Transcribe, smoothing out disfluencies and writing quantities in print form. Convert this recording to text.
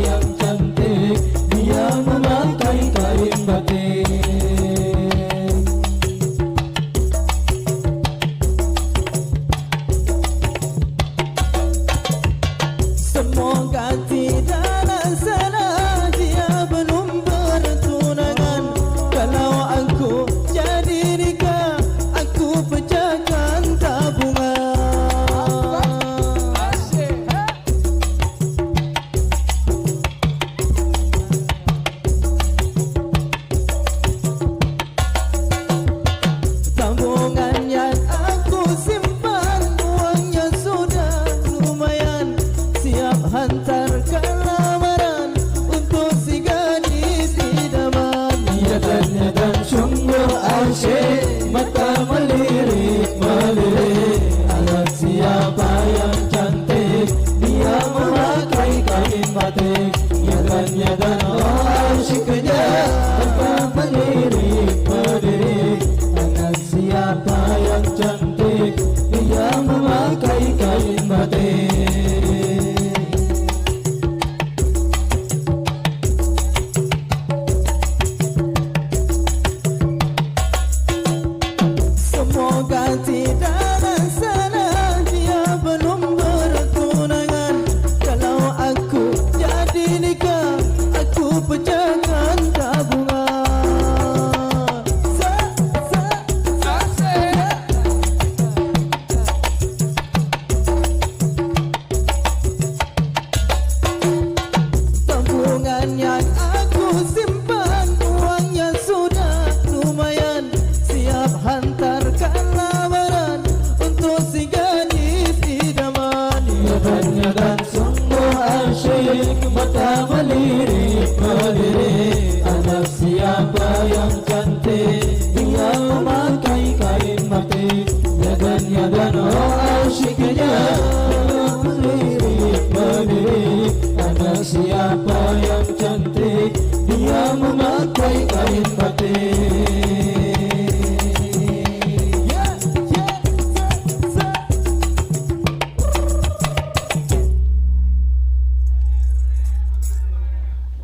yang cantik, dia memakai kain batik. Semoga tidaklah salah dia belum bertunangan. Kalau aku jadi nikah, aku pecahkan tabungan. Tabungan yang aku simpan, uangnya sudah lumayan. Siap hantarkan lamaran untuk si gadis idaman. Niatannya dan sungguh asyik, mata melirik, melirik. Anak siapa yang cantik, dia memakai kain batik. Niatannya dan asyiknya, mata melirik, melirik. Anak siapa yang cantik, dia memakai kain batik. Semoga tidaklah salah dia belum bertunangan. Kalau aku jadi nikah, aku pecahkan tabungan. Tabungan yang aku simpan, uangnya sudah lumayan. Siap hantarkan lamaran untuk si gadis idaman. Niatannya dan sungguh asyik, mata melirik, melirik. Anak siapa yang cantik, dia memakai kain batik. Niatannya dan asyiknya, mata melirik, melirik. Anak siapa